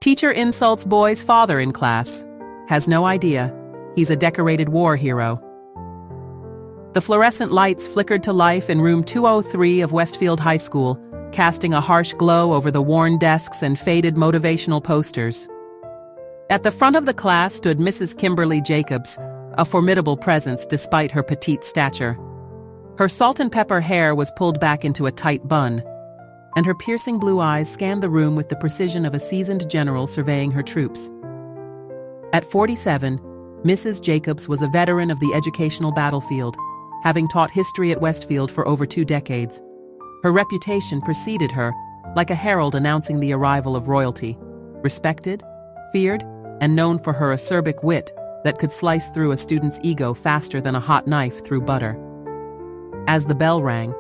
Teacher insults boy's father in class. Has no idea. He's a decorated war hero. The fluorescent lights flickered to life in room 203 of Westfield High School, casting a harsh glow over the worn desks and faded motivational posters. At the front of the class stood Mrs. Kimberly Jacobs, a formidable presence despite her petite stature. Her salt and pepper hair was pulled back into a tight bun, and her piercing blue eyes scanned the room with the precision of a seasoned general surveying her troops. At 47, Mrs. Jacobs was a veteran of the educational battlefield, having taught history at Westfield for over 2 decades. Her reputation preceded her, like a herald announcing the arrival of royalty, respected, feared, and known for her acerbic wit that could slice through a student's ego faster than a hot knife through butter. As the bell rang,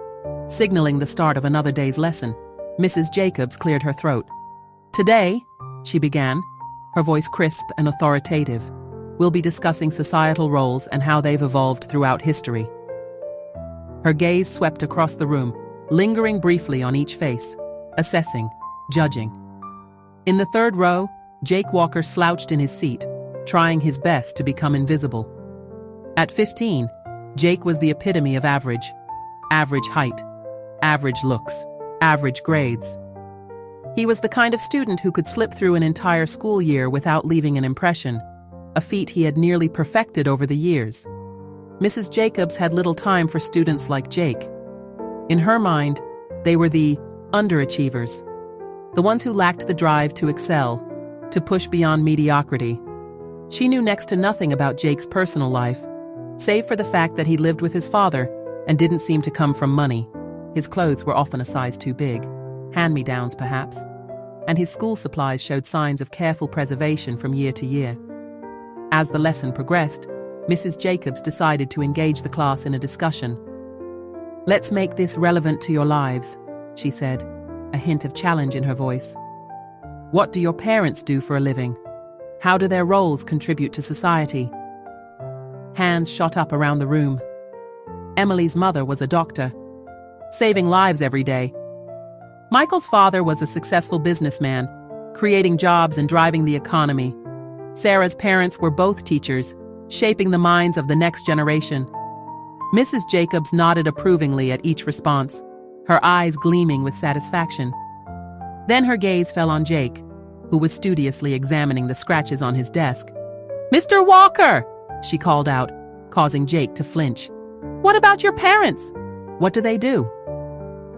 signaling the start of another day's lesson, Mrs. Jacobs cleared her throat. "Today," she began, her voice crisp and authoritative, "we'll be discussing societal roles and how they've evolved throughout history." Her gaze swept across the room, lingering briefly on each face, assessing, judging. In the third row, Jake Walker slouched in his seat, trying his best to become invisible. At 15, Jake was the epitome of average. Average height, average looks, average grades. He was the kind of student who could slip through an entire school year without leaving an impression, a feat he had nearly perfected over the years. Mrs. Jacobs had little time for students like Jake. In her mind, they were the underachievers, the ones who lacked the drive to excel, to push beyond mediocrity. She knew next to nothing about Jake's personal life, save for the fact that he lived with his father and didn't seem to come from money. His clothes were often a size too big, hand-me-downs perhaps, and his school supplies showed signs of careful preservation from year to year. As the lesson progressed, Mrs. Jacobs decided to engage the class in a discussion. "Let's make this relevant to your lives," she said, a hint of challenge in her voice. "What do your parents do for a living? How do their roles contribute to society?" Hands shot up around the room. Emily's mother was a doctor, saving lives every day. Michael's father was a successful businessman, creating jobs and driving the economy. Sarah's parents were both teachers, shaping the minds of the next generation. Mrs. Jacobs nodded approvingly at each response, her eyes gleaming with satisfaction. Then her gaze fell on Jake, who was studiously examining the scratches on his desk. "Mr. Walker!" she called out, causing Jake to flinch. "What about your parents? What do they do?"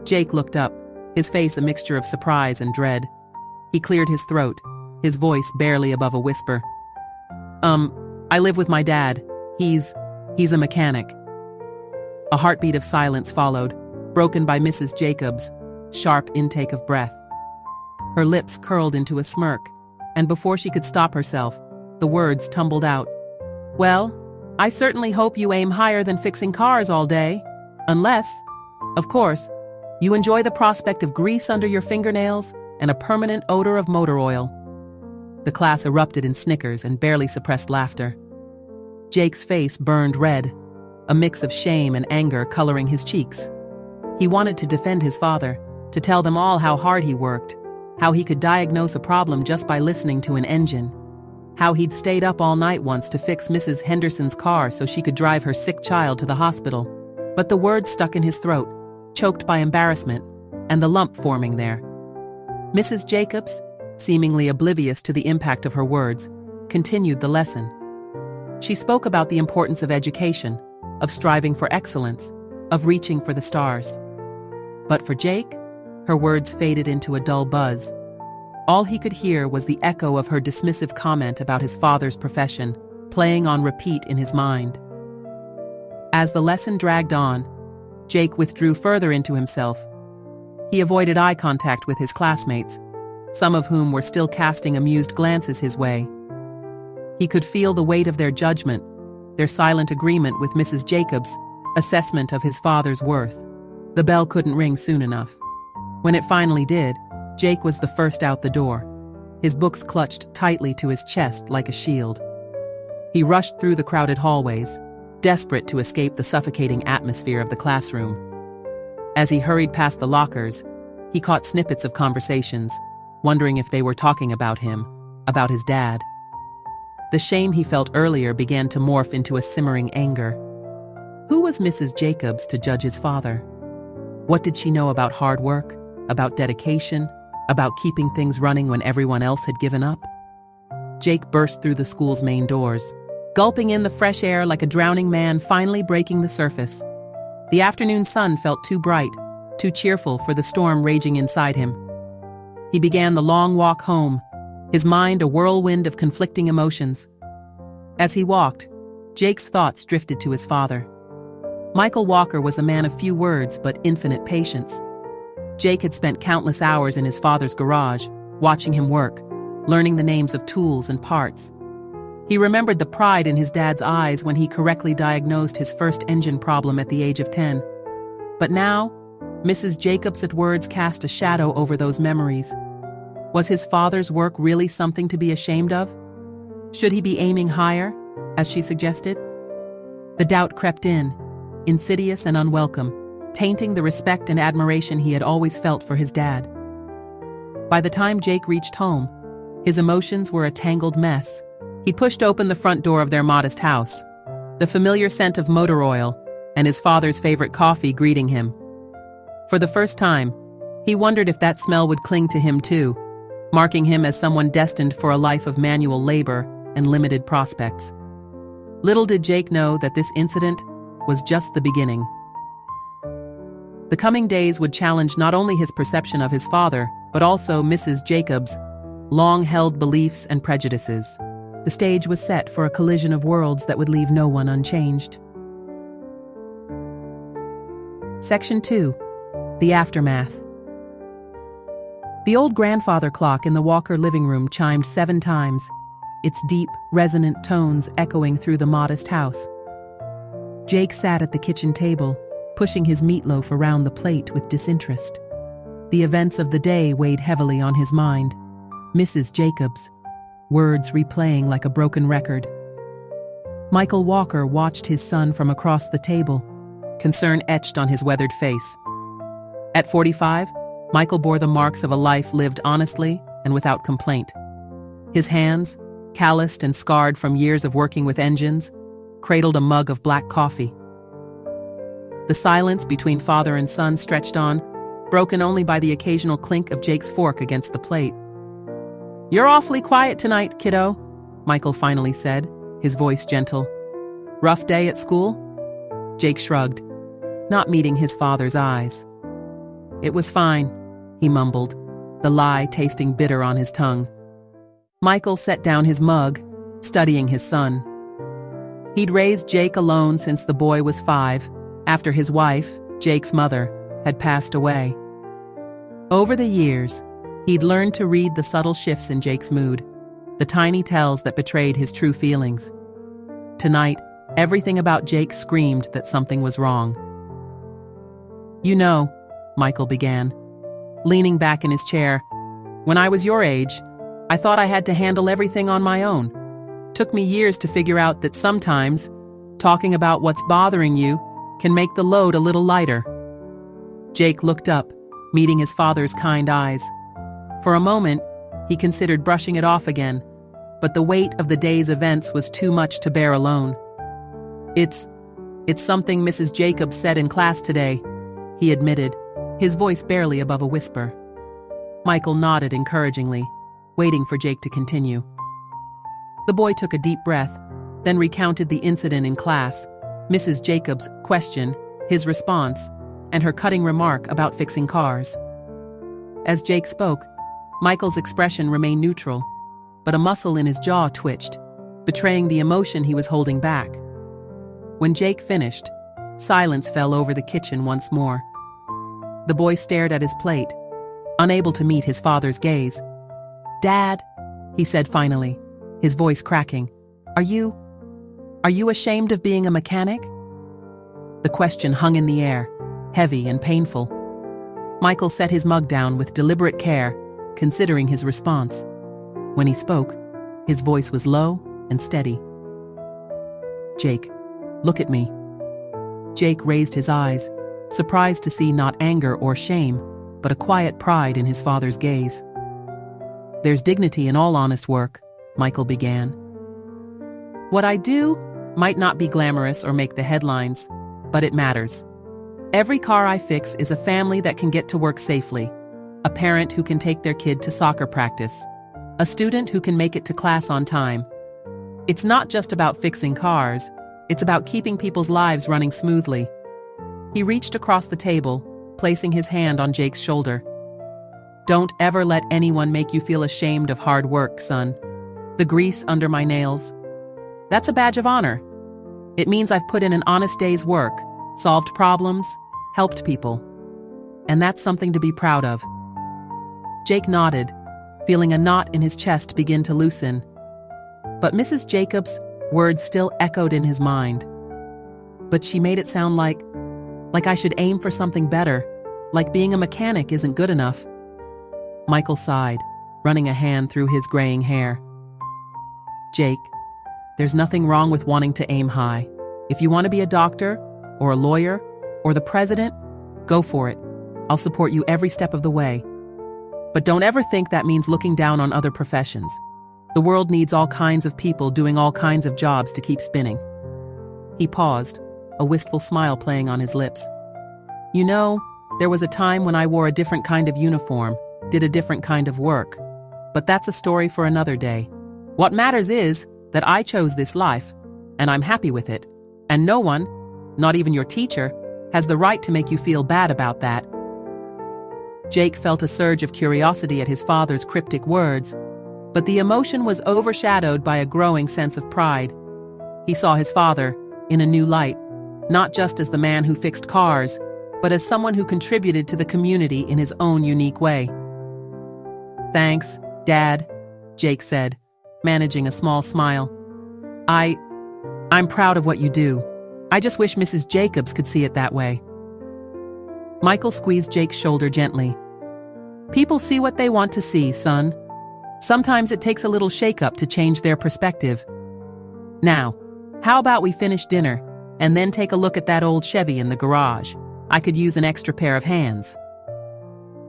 Jake looked up, his face a mixture of surprise and dread. He cleared his throat, his voice barely above a whisper. I live with my dad. He's a mechanic." A heartbeat of silence followed, broken by Mrs. Jacobs' sharp intake of breath. Her lips curled into a smirk, and before she could stop herself, the words tumbled out. "Well, I certainly hope you aim higher than fixing cars all day. Unless, of course, you enjoy the prospect of grease under your fingernails and a permanent odor of motor oil." The class erupted in snickers and barely suppressed laughter. Jake's face burned red, a mix of shame and anger coloring his cheeks. He wanted to defend his father, to tell them all how hard he worked, how he could diagnose a problem just by listening to an engine, how he'd stayed up all night once to fix Mrs. Henderson's car so she could drive her sick child to the hospital. But the words stuck in his throat, choked by embarrassment, and the lump forming there. Mrs. Jacobs, seemingly oblivious to the impact of her words, continued the lesson. She spoke about the importance of education, of striving for excellence, of reaching for the stars. But for Jake, her words faded into a dull buzz. All he could hear was the echo of her dismissive comment about his father's profession, playing on repeat in his mind. As the lesson dragged on, Jake withdrew further into himself. He avoided eye contact with his classmates, some of whom were still casting amused glances his way. He could feel the weight of their judgment, their silent agreement with Mrs. Jacobs' assessment of his father's worth. The bell couldn't ring soon enough. When it finally did, Jake was the first out the door, his books clutched tightly to his chest like a shield. He rushed through the crowded hallways, desperate to escape the suffocating atmosphere of the classroom. As he hurried past the lockers, he caught snippets of conversations, wondering if they were talking about him, about his dad. The shame he felt earlier began to morph into a simmering anger. Who was Mrs. Jacobs to judge his father? What did she know about hard work, about dedication, about keeping things running when everyone else had given up? Jake burst through the school's main doors, gulping in the fresh air like a drowning man finally breaking the surface. The afternoon sun felt too bright, too cheerful for the storm raging inside him. He began the long walk home, his mind a whirlwind of conflicting emotions. As he walked, Jake's thoughts drifted to his father. Michael Walker was a man of few words but infinite patience. Jake had spent countless hours in his father's garage, watching him work, learning the names of tools and parts. He remembered the pride in his dad's eyes when he correctly diagnosed his first engine problem at the age of 10. But now, Mrs. Jacobs' words cast a shadow over those memories. Was his father's work really something to be ashamed of? Should he be aiming higher, as she suggested? The doubt crept in, insidious and unwelcome, tainting the respect and admiration he had always felt for his dad. By the time Jake reached home, his emotions were a tangled mess. He pushed open the front door of their modest house, the familiar scent of motor oil and his father's favorite coffee greeting him. For the first time, he wondered if that smell would cling to him too, marking him as someone destined for a life of manual labor and limited prospects. Little did Jake know that this incident was just the beginning. The coming days would challenge not only his perception of his father, but also Mrs. Jacobs' long-held beliefs and prejudices. The stage was set for a collision of worlds that would leave no one unchanged. Section 2. The Aftermath. The old grandfather clock in the Walker living room chimed 7 times, its deep, resonant tones echoing through the modest house. Jake sat at the kitchen table, pushing his meatloaf around the plate with disinterest. The events of the day weighed heavily on his mind. Mrs. Jacobs, words replaying like a broken record. Michael Walker watched his son from across the table, concern etched on his weathered face. At 45, Michael bore the marks of a life lived honestly and without complaint. His hands, calloused and scarred from years of working with engines, cradled a mug of black coffee. The silence between father and son stretched on, broken only by the occasional clink of Jake's fork against the plate. "You're awfully quiet tonight, kiddo," Michael finally said, his voice gentle. "Rough day at school?" Jake shrugged, not meeting his father's eyes. "It was fine," he mumbled, the lie tasting bitter on his tongue. Michael set down his mug, studying his son. He'd raised Jake alone since the boy was 5, after his wife, Jake's mother, had passed away. Over the years, he'd learned to read the subtle shifts in Jake's mood, the tiny tells that betrayed his true feelings. Tonight, everything about Jake screamed that something was wrong. "You know," Michael began, leaning back in his chair, "when I was your age, I thought I had to handle everything on my own. Took me years to figure out that sometimes, talking about what's bothering you can make the load a little lighter." Jake looked up, meeting his father's kind eyes. For a moment, he considered brushing it off again, but the weight of the day's events was too much to bear alone. It's something Mrs. Jacobs said in class today," he admitted, his voice barely above a whisper. Michael nodded encouragingly, waiting for Jake to continue. The boy took a deep breath, then recounted the incident in class, Mrs. Jacobs' question, his response, and her cutting remark about fixing cars. As Jake spoke, Michael's expression remained neutral, but a muscle in his jaw twitched, betraying the emotion he was holding back. When Jake finished, silence fell over the kitchen once more. The boy stared at his plate, unable to meet his father's gaze. "Dad," he said finally, his voice cracking, Are you ashamed of being a mechanic?" The question hung in the air, heavy and painful. Michael set his mug down with deliberate care, considering his response. When he spoke, his voice was low and steady. "Jake, look at me." Jake raised his eyes, surprised to see not anger or shame, but a quiet pride in his father's gaze. There's dignity in all honest work, Michael began. What I do might not be glamorous or make the headlines, but it matters. Every car I fix is a family that can get to work safely, a parent who can take their kid to soccer practice, a student who can make it to class on time. It's not just about fixing cars, it's about keeping people's lives running smoothly. He reached across the table, placing his hand on Jake's shoulder. Don't ever let anyone make you feel ashamed of hard work, son. The grease under my nails. That's a badge of honor. It means I've put in an honest day's work, solved problems, helped people. And that's something to be proud of. Jake nodded, feeling a knot in his chest begin to loosen. But Mrs. Jacobs' words still echoed in his mind. But she made it sound like I should aim for something better, like being a mechanic isn't good enough. Michael sighed, running a hand through his graying hair. Jake, there's nothing wrong with wanting to aim high. If you want to be a doctor, or a lawyer, or the president, go for it. I'll support you every step of the way. But don't ever think that means looking down on other professions. The world needs all kinds of people doing all kinds of jobs to keep spinning. He paused, a wistful smile playing on his lips. You know, there was a time when I wore a different kind of uniform, did a different kind of work. But that's a story for another day. What matters is that I chose this life, and I'm happy with it. And no one, not even your teacher, has the right to make you feel bad about that. Jake felt a surge of curiosity at his father's cryptic words, but the emotion was overshadowed by a growing sense of pride. He saw his father in a new light, not just as the man who fixed cars, but as someone who contributed to the community in his own unique way. Thanks, Dad, Jake said, managing a small smile. I'm proud of what you do. I just wish Mrs. Jacobs could see it that way. Michael squeezed Jake's shoulder gently. People see what they want to see, son. Sometimes it takes a little shake-up to change their perspective. Now, how about we finish dinner, and then take a look at that old Chevy in the garage? I could use an extra pair of hands.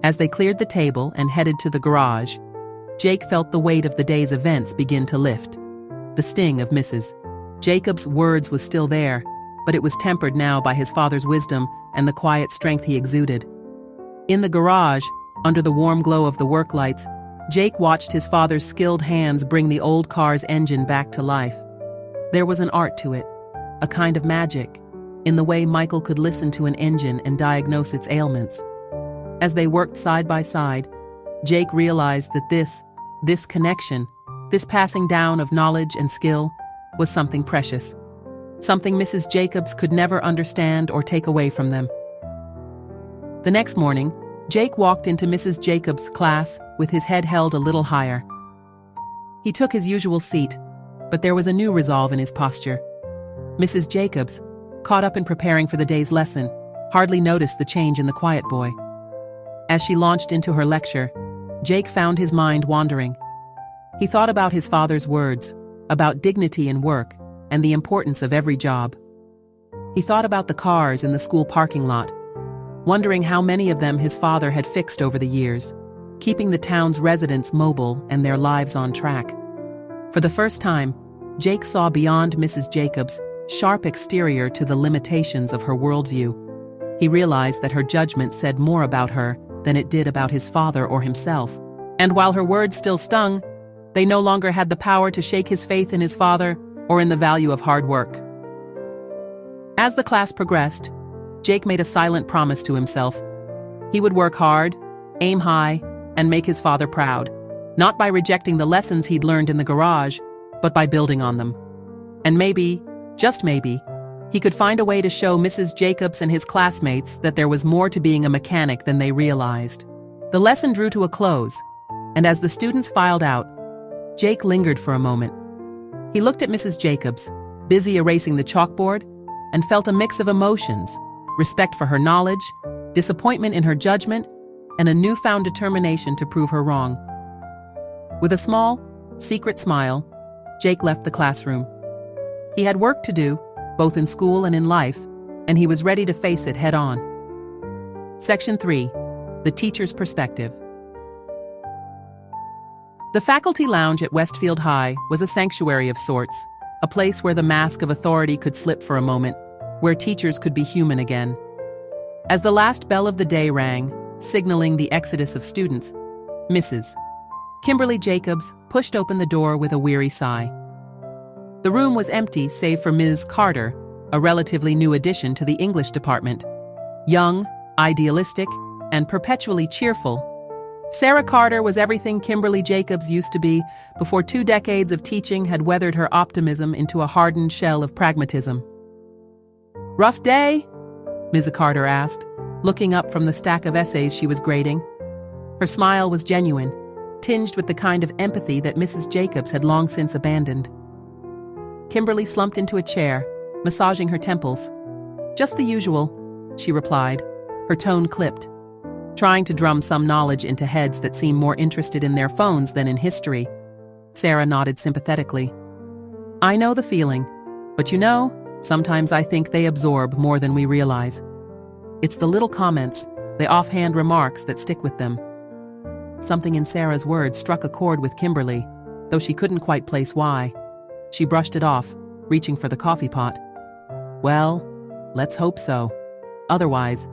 As they cleared the table and headed to the garage, Jake felt the weight of the day's events begin to lift. The sting of Mrs. Jacobs' words was still there, but it was tempered now by his father's wisdom and the quiet strength he exuded. In the garage, under the warm glow of the work lights, Jake watched his father's skilled hands bring the old car's engine back to life. There was an art to it, a kind of magic, in the way Michael could listen to an engine and diagnose its ailments. As they worked side by side, Jake realized that this connection, this passing down of knowledge and skill, was something precious, something Mrs. Jacobs could never understand or take away from them. The next morning, Jake walked into Mrs. Jacobs' class with his head held a little higher. He took his usual seat, but there was a new resolve in his posture. Mrs. Jacobs, caught up in preparing for the day's lesson, hardly noticed the change in the quiet boy. As she launched into her lecture, Jake found his mind wandering. He thought about his father's words, about dignity in work, and the importance of every job. He thought about the cars in the school parking lot, wondering how many of them his father had fixed over the years, keeping the town's residents mobile and their lives on track. For the first time, Jake saw beyond Mrs. Jacobs' sharp exterior to the limitations of her worldview. He realized that her judgment said more about her than it did about his father or himself. And while her words still stung, they no longer had the power to shake his faith in his father or in the value of hard work. As the class progressed, Jake made a silent promise to himself. He would work hard, aim high, and make his father proud, not by rejecting the lessons he'd learned in the garage, but by building on them. And maybe, just maybe, he could find a way to show Mrs. Jacobs and his classmates that there was more to being a mechanic than they realized. The lesson drew to a close, and as the students filed out, Jake lingered for a moment. He looked at Mrs. Jacobs, busy erasing the chalkboard, and felt a mix of emotions: respect for her knowledge, disappointment in her judgment, and a newfound determination to prove her wrong. With a small, secret smile, Jake left the classroom. He had work to do, both in school and in life, and he was ready to face it head-on. Section 3. The Teacher's Perspective. The faculty lounge at Westfield High was a sanctuary of sorts, a place where the mask of authority could slip for a moment, where teachers could be human again. As the last bell of the day rang, signaling the exodus of students, Mrs. Kimberly Jacobs pushed open the door with a weary sigh. The room was empty save for Ms. Carter, a relatively new addition to the English department. Young, idealistic, and perpetually cheerful, Sarah Carter was everything Kimberly Jacobs used to be before 2 decades of teaching had weathered her optimism into a hardened shell of pragmatism. "Rough day?" Ms. Carter asked, looking up from the stack of essays she was grading. Her smile was genuine, tinged with the kind of empathy that Mrs. Jacobs had long since abandoned. Kimberly slumped into a chair, massaging her temples. "Just the usual," she replied, her tone clipped, trying to drum some knowledge into heads that seemed more interested in their phones than in history. Sarah nodded sympathetically. "I know the feeling, but sometimes I think they absorb more than we realize. It's the little comments, the offhand remarks that stick with them." Something in Sarah's words struck a chord with Kimberly, though she couldn't quite place why. She brushed it off, reaching for the coffee pot. "Well, let's hope so. Otherwise,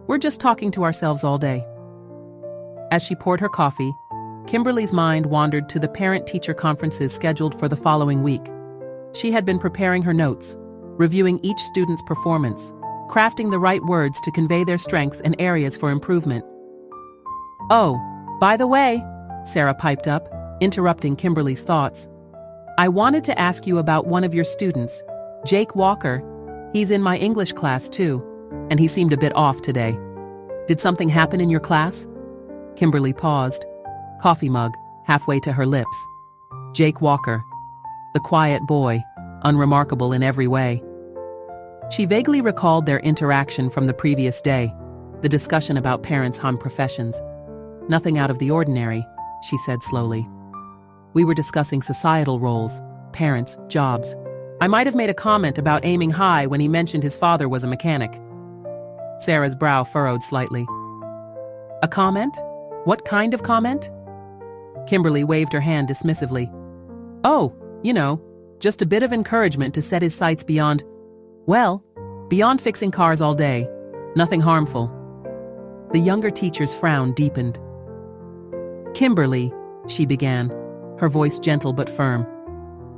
we're just talking to ourselves all day." As she poured her coffee, Kimberly's mind wandered to the parent-teacher conferences scheduled for the following week. She had been preparing her notes, reviewing each student's performance, crafting the right words to convey their strengths and areas for improvement. "Oh, by the way," Sarah piped up, interrupting Kimberly's thoughts, "I wanted to ask you about one of your students, Jake Walker. He's in my English class too, and he seemed a bit off today. Did something happen in your class?" Kimberly paused, coffee mug halfway to her lips. Jake Walker, the quiet boy, unremarkable in every way. She vaguely recalled their interaction from the previous day, the discussion about parents' home professions. "Nothing out of the ordinary," she said slowly. "We were discussing societal roles, parents, jobs. I might have made a comment about aiming high when he mentioned his father was a mechanic." Sarah's brow furrowed slightly. "A comment? What kind of comment?" Kimberly waved her hand dismissively. "Oh, just a bit of encouragement to set his sights beyond fixing cars all day. Nothing harmful." The younger teacher's frown deepened. "Kimberly," she began, her voice gentle but firm,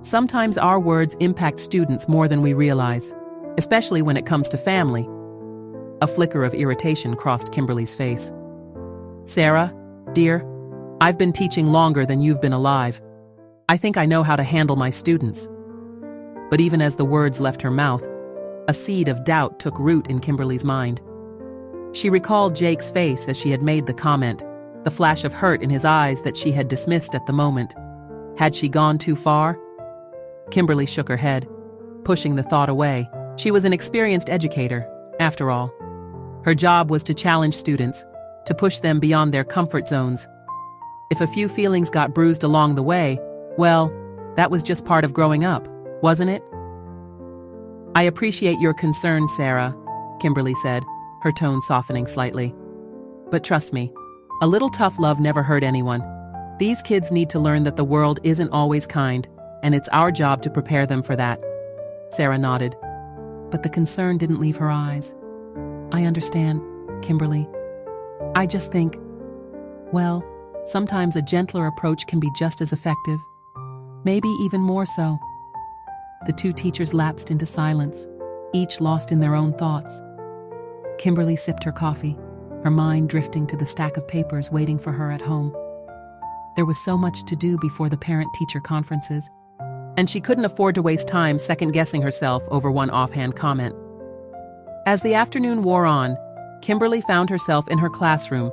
"sometimes our words impact students more than we realize, especially when it comes to family." A flicker of irritation crossed Kimberly's face. "Sarah, dear, I've been teaching longer than you've been alive. I think I know how to handle my students." But even as the words left her mouth, a seed of doubt took root in Kimberly's mind. She recalled Jake's face as she had made the comment, the flash of hurt in his eyes that she had dismissed at the moment. Had she gone too far? Kimberly shook her head, pushing the thought away. She was an experienced educator, after all. Her job was to challenge students, to push them beyond their comfort zones. If a few feelings got bruised along the way, that was just part of growing up, wasn't it? "I appreciate your concern, Sarah," Kimberly said, her tone softening slightly. "But trust me, a little tough love never hurt anyone. These kids need to learn that the world isn't always kind, and it's our job to prepare them for that." Sarah nodded, but the concern didn't leave her eyes. "I understand, Kimberly. I just think, sometimes a gentler approach can be just as effective. Maybe even more so." The two teachers lapsed into silence, each lost in their own thoughts. Kimberly sipped her coffee, her mind drifting to the stack of papers waiting for her at home. There was so much to do before the parent-teacher conferences, and she couldn't afford to waste time second-guessing herself over one offhand comment. As the afternoon wore on, Kimberly found herself in her classroom,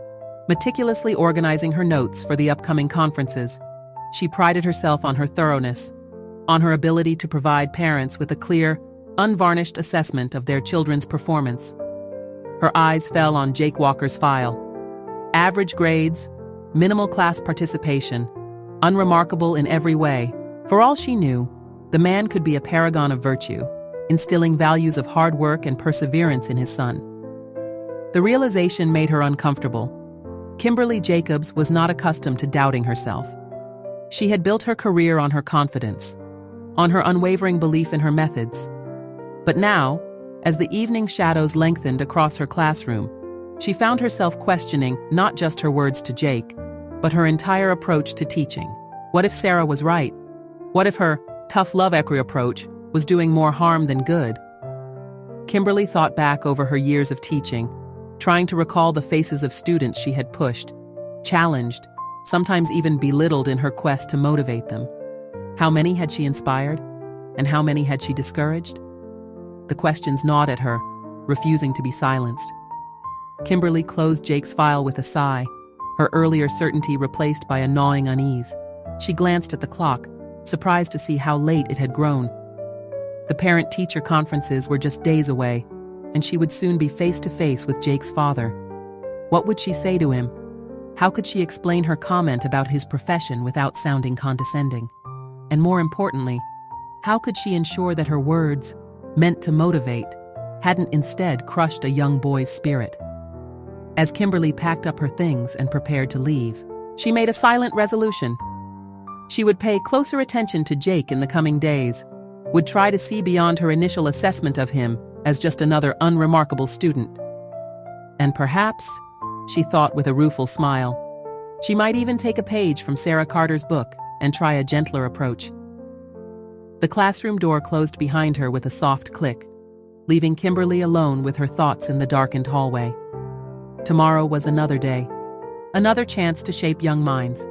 meticulously organizing her notes for the upcoming conferences. She prided herself on her thoroughness, on her ability to provide parents with a clear, unvarnished assessment of their children's performance. Her eyes fell on Jake Walker's file. Average grades, minimal class participation, unremarkable in every way. For all she knew, the man could be a paragon of virtue, instilling values of hard work and perseverance in his son. The realization made her uncomfortable. Kimberly Jacobs was not accustomed to doubting herself. She had built her career on her confidence, on her unwavering belief in her methods. But now, as the evening shadows lengthened across her classroom, she found herself questioning not just her words to Jake, but her entire approach to teaching. What if Sarah was right? What if her tough love approach was doing more harm than good? Kimberly thought back over her years of teaching, trying to recall the faces of students she had pushed, challenged, sometimes even belittled in her quest to motivate them. How many had she inspired? And how many had she discouraged? The questions gnawed at her, refusing to be silenced. Kimberly closed Jake's file with a sigh, her earlier certainty replaced by a gnawing unease. She glanced at the clock, surprised to see how late it had grown. The parent-teacher conferences were just days away, and she would soon be face-to-face with Jake's father. What would she say to him? How could she explain her comment about his profession without sounding condescending? And more importantly, how could she ensure that her words, meant to motivate, hadn't instead crushed a young boy's spirit? As Kimberly packed up her things and prepared to leave, she made a silent resolution. She would pay closer attention to Jake in the coming days, would try to see beyond her initial assessment of him as just another unremarkable student. And perhaps, she thought with a rueful smile, she might even take a page from Sarah Carter's book and try a gentler approach. The classroom door closed behind her with a soft click, leaving Kimberly alone with her thoughts in the darkened hallway. Tomorrow was another day, another chance to shape young minds.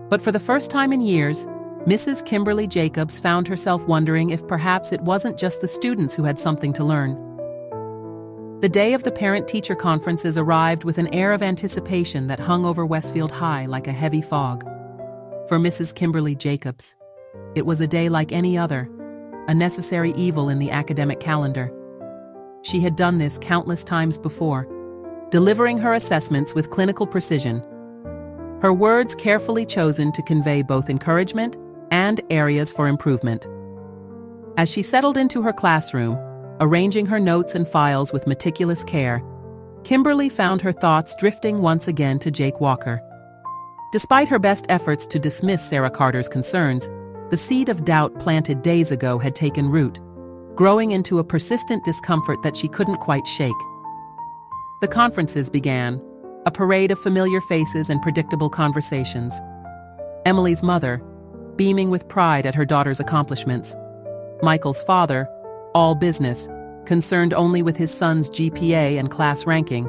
But for the first time in years, Mrs. Kimberly Jacobs found herself wondering if perhaps it wasn't just the students who had something to learn. The day of the parent-teacher conferences arrived with an air of anticipation that hung over Westfield High like a heavy fog. For Mrs. Kimberly Jacobs, it was a day like any other, a necessary evil in the academic calendar. She had done this countless times before, delivering her assessments with clinical precision, her words carefully chosen to convey both encouragement and areas for improvement. As she settled into her classroom, arranging her notes and files with meticulous care, Kimberly found her thoughts drifting once again to Jake Walker. Despite her best efforts to dismiss Sarah Carter's concerns, the seed of doubt planted days ago had taken root, growing into a persistent discomfort that she couldn't quite shake. The conferences began, a parade of familiar faces and predictable conversations. Emily's mother, beaming with pride at her daughter's accomplishments. Michael's father, all business, concerned only with his son's GPA and class ranking.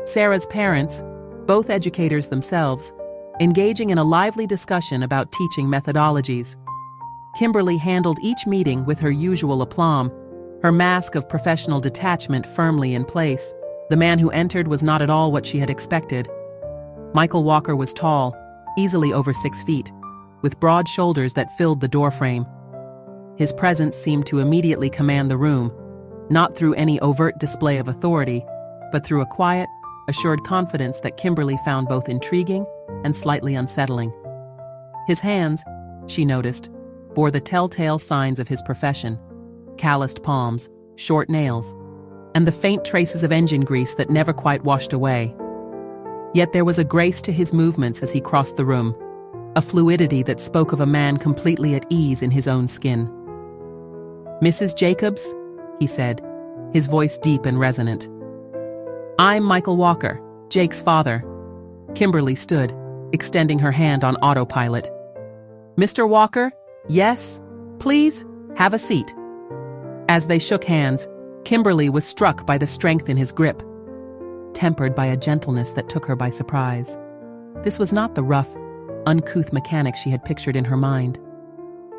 Sarah's parents, both educators themselves, engaging in a lively discussion about teaching methodologies. Kimberly handled each meeting with her usual aplomb, her mask of professional detachment firmly in place. The man who entered was not at all what she had expected. Michael Walker was tall, easily over 6 feet, with broad shoulders that filled the doorframe. His presence seemed to immediately command the room, not through any overt display of authority, but through a quiet, assured confidence that Kimberly found both intriguing and slightly unsettling. His hands, she noticed, bore the telltale signs of his profession: calloused palms, short nails, and the faint traces of engine grease that never quite washed away. Yet there was a grace to his movements as he crossed the room, a fluidity that spoke of a man completely at ease in his own skin. "Mrs. Jacobs," he said, his voice deep and resonant. "I'm Michael Walker, Jake's father." Kimberly stood, extending her hand on autopilot. "Mr. Walker, yes, please, have a seat." As they shook hands, Kimberly was struck by the strength in his grip, tempered by a gentleness that took her by surprise. This was not the rough, uncouth mechanic she had pictured in her mind.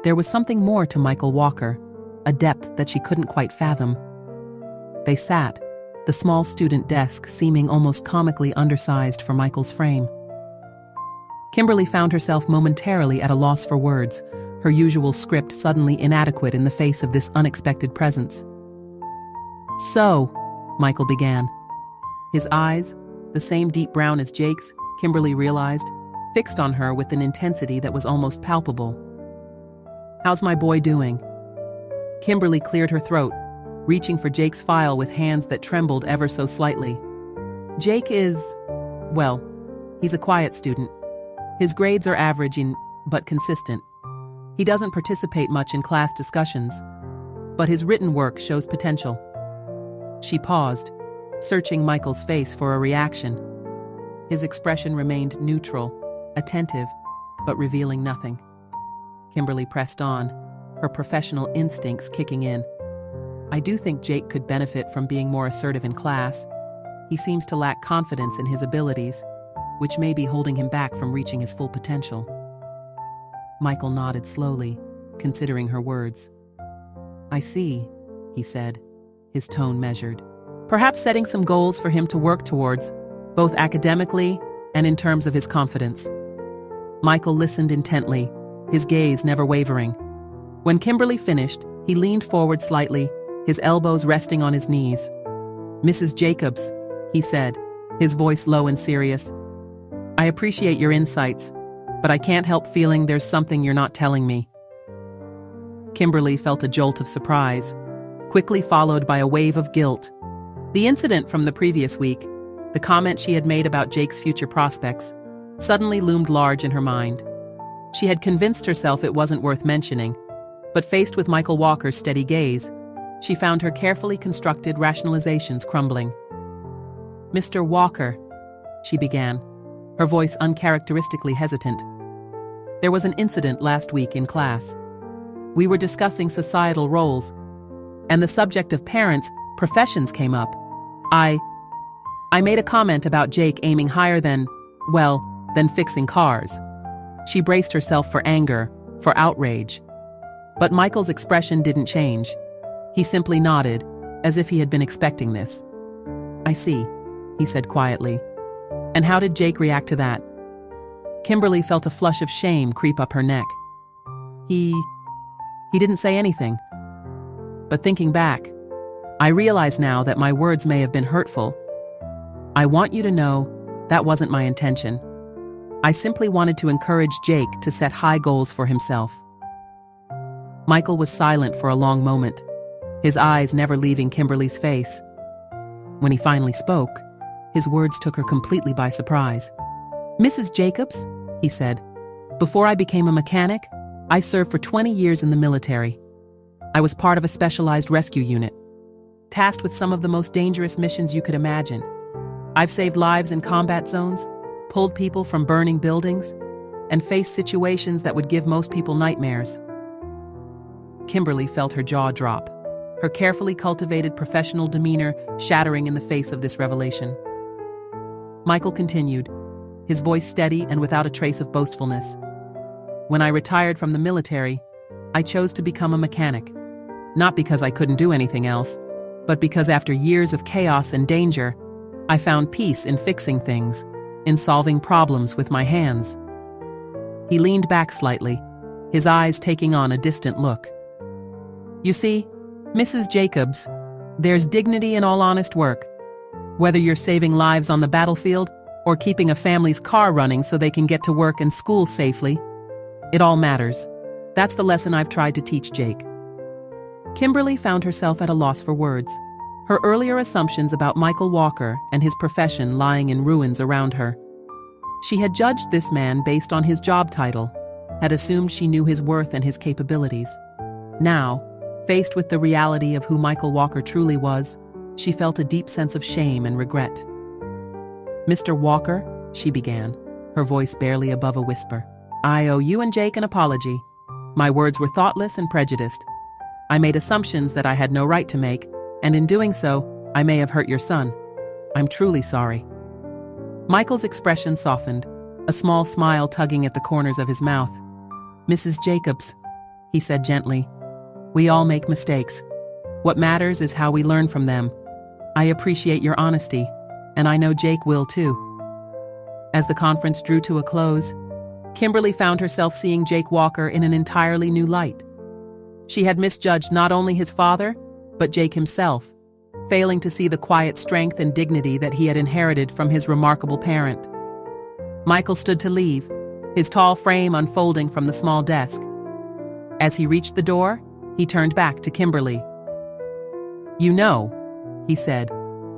There was something more to Michael Walker, a depth that she couldn't quite fathom. They sat, the small student desk seeming almost comically undersized for Michael's frame. Kimberly found herself momentarily at a loss for words, her usual script suddenly inadequate in the face of this unexpected presence. "So," Michael began. His eyes, the same deep brown as Jake's, Kimberly realized, fixed on her with an intensity that was almost palpable. "How's my boy doing?" Kimberly cleared her throat, reaching for Jake's file with hands that trembled ever so slightly. "Jake is, well, he's a quiet student. His grades are average but consistent. He doesn't participate much in class discussions, but his written work shows potential. She paused, searching Michael's face for a reaction. His expression remained neutral, attentive, but revealing nothing. Kimberly pressed on, her professional instincts kicking in. I do think Jake could benefit from being more assertive in class. He seems to lack confidence in his abilities, which may be holding him back from reaching his full potential. Michael nodded slowly, considering her words. I see, he said, his tone measured. Perhaps setting some goals for him to work towards, both academically and in terms of his confidence. Michael listened intently, his gaze never wavering. When Kimberly finished, he leaned forward slightly, his elbows resting on his knees. Mrs. Jacobs, he said, his voice low and serious, I appreciate your insights, but I can't help feeling there's something you're not telling me. Kimberly felt a jolt of surprise, quickly followed by a wave of guilt. The incident from the previous week, the comment she had made about Jake's future prospects, suddenly loomed large in her mind. She had convinced herself it wasn't worth mentioning, but faced with Michael Walker's steady gaze, she found her carefully constructed rationalizations crumbling. Mr. Walker, she began, her voice uncharacteristically hesitant. There was an incident last week in class. We were discussing societal roles, and the subject of parents' professions came up. I made a comment about Jake aiming higher than fixing cars. She braced herself for anger, for outrage. But Michael's expression didn't change. He simply nodded, as if he had been expecting this. I see, he said quietly. And how did Jake react to that? Kimberly felt a flush of shame creep up her neck. He didn't say anything. But thinking back, I realize now that my words may have been hurtful. I want you to know that wasn't my intention. I simply wanted to encourage Jake to set high goals for himself. Michael was silent for a long moment, his eyes never leaving Kimberly's face. When he finally spoke, his words took her completely by surprise. Mrs. Jacobs, he said, before I became a mechanic, I served for 20 years in the military. I was part of a specialized rescue unit, tasked with some of the most dangerous missions you could imagine. I've saved lives in combat zones, pulled people from burning buildings, and faced situations that would give most people nightmares. Kimberly felt her jaw drop, her carefully cultivated professional demeanor shattering in the face of this revelation. Michael continued, his voice steady and without a trace of boastfulness. When I retired from the military, I chose to become a mechanic, not because I couldn't do anything else, but because after years of chaos and danger, I found peace in fixing things, in solving problems with my hands. He leaned back slightly, his eyes taking on a distant look. You see, Mrs. Jacobs, there's dignity in all honest work. Whether you're saving lives on the battlefield or keeping a family's car running so they can get to work and school safely, it all matters. That's the lesson I've tried to teach Jake. Kimberly found herself at a loss for words, her earlier assumptions about Michael Walker and his profession lying in ruins around her. She had judged this man based on his job title, had assumed she knew his worth and his capabilities. Now, faced with the reality of who Michael Walker truly was, she felt a deep sense of shame and regret. Mr. Walker, she began, her voice barely above a whisper. I owe you and Jake an apology. My words were thoughtless and prejudiced. I made assumptions that I had no right to make, and in doing so, I may have hurt your son. I'm truly sorry. Michael's expression softened, a small smile tugging at the corners of his mouth. Mrs. Jacobs, he said gently, we all make mistakes. What matters is how we learn from them. I appreciate your honesty, and I know Jake will too. As the conference drew to a close, Kimberly found herself seeing Jake Walker in an entirely new light. She had misjudged not only his father, but Jake himself, failing to see the quiet strength and dignity that he had inherited from his remarkable parent. Michael stood to leave, his tall frame unfolding from the small desk. As he reached the door, he turned back to Kimberly. You know, he said,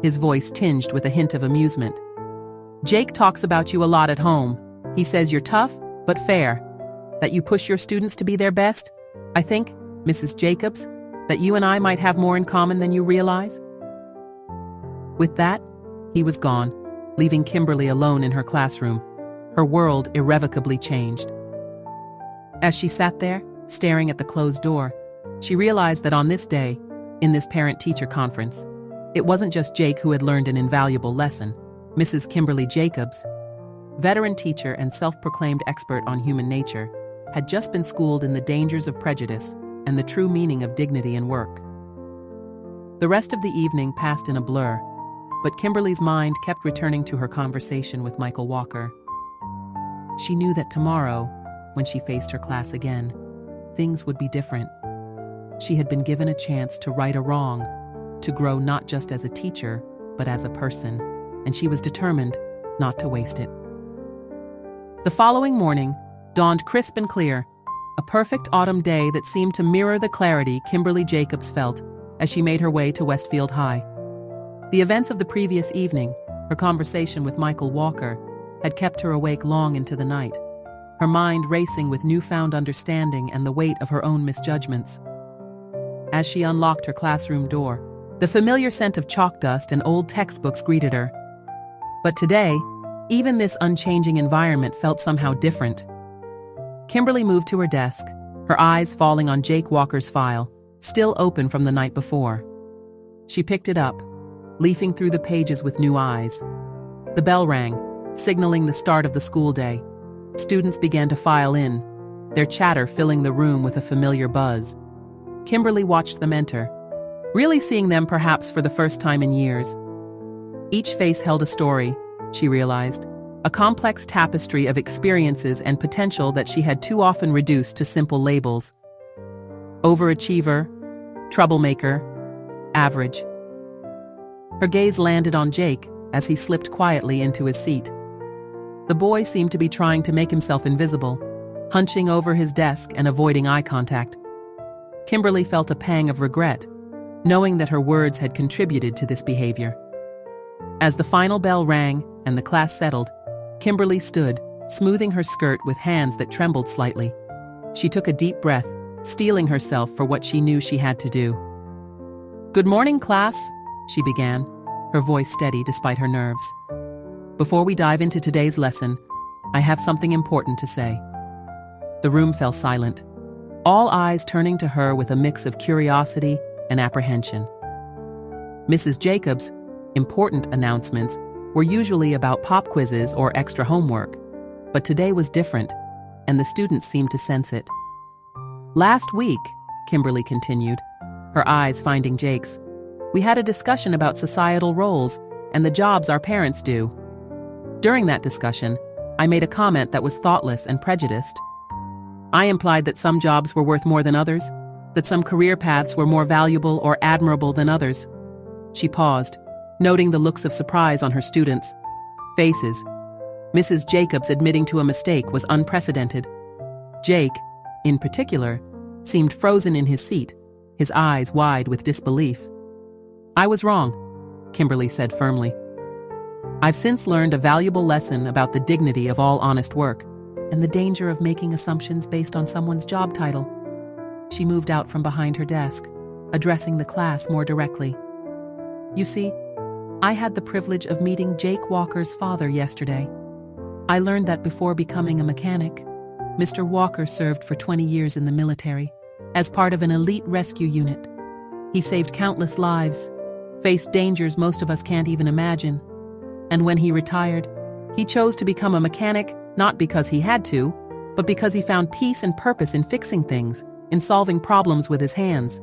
his voice tinged with a hint of amusement. Jake talks about you a lot at home. He says you're tough, but fair. that you push your students to be their best. I think, Mrs. Jacobs, that you and I might have more in common than you realize." With that, he was gone, leaving Kimberly alone in her classroom. Her world irrevocably changed. As she sat there, staring at the closed door, she realized that on this day, in this parent-teacher conference, it wasn't just Jake who had learned an invaluable lesson. Mrs. Kimberly Jacobs, veteran teacher and self-proclaimed expert on human nature, had just been schooled in the dangers of prejudice and the true meaning of dignity in work. The rest of the evening passed in a blur, but Kimberly's mind kept returning to her conversation with Michael Walker. She knew that tomorrow, when she faced her class again, things would be different. She had been given a chance to right a wrong, to grow not just as a teacher, but as a person, and she was determined not to waste it. The following morning dawned crisp and clear, a perfect autumn day that seemed to mirror the clarity Kimberly Jacobs felt as she made her way to Westfield High. The events of the previous evening, her conversation with Michael Walker, had kept her awake long into the night, her mind racing with newfound understanding and the weight of her own misjudgments. As she unlocked her classroom door, the familiar scent of chalk dust and old textbooks greeted her. But today, even this unchanging environment felt somehow different. Kimberly moved to her desk, her eyes falling on Jake Walker's file, still open from the night before. She picked it up, leafing through the pages with new eyes. The bell rang, signaling the start of the school day. Students began to file in, their chatter filling the room with a familiar buzz. Kimberly watched them enter, really seeing them perhaps for the first time in years. Each face held a story, she realized, a complex tapestry of experiences and potential that she had too often reduced to simple labels. Overachiever, troublemaker, average. Her gaze landed on Jake as he slipped quietly into his seat. The boy seemed to be trying to make himself invisible, hunching over his desk and avoiding eye contact. Kimberly felt a pang of regret, knowing that her words had contributed to this behavior. As the final bell rang and the class settled, Kimberly stood, smoothing her skirt with hands that trembled slightly. She took a deep breath, steeling herself for what she knew she had to do. "Good morning, class," she began, her voice steady despite her nerves. "Before we dive into today's lesson, I have something important to say." The room fell silent, all eyes turning to her with a mix of curiosity and apprehension. Mrs. Jacobs' important announcements were usually about pop quizzes or extra homework, but today was different, and the students seemed to sense it. "Last week," Kimberly continued, her eyes finding Jake's, "we had a discussion about societal roles and the jobs our parents do. During that discussion, I made a comment that was thoughtless and prejudiced. I implied that some jobs were worth more than others, that some career paths were more valuable or admirable than others." She paused, noting the looks of surprise on her students' faces. Mrs. Jacobs admitting to a mistake was unprecedented. Jake, in particular, seemed frozen in his seat, his eyes wide with disbelief. "I was wrong," Kimberly said firmly. "I've since learned a valuable lesson about the dignity of all honest work and the danger of making assumptions based on someone's job title." She moved out from behind her desk, addressing the class more directly. "You see, I had the privilege of meeting Jake Walker's father yesterday. I learned that before becoming a mechanic, Mr. Walker served for 20 years in the military as part of an elite rescue unit. He saved countless lives, faced dangers most of us can't even imagine, and when he retired, he chose to become a mechanic not because he had to, but because he found peace and purpose in fixing things, in solving problems with his hands."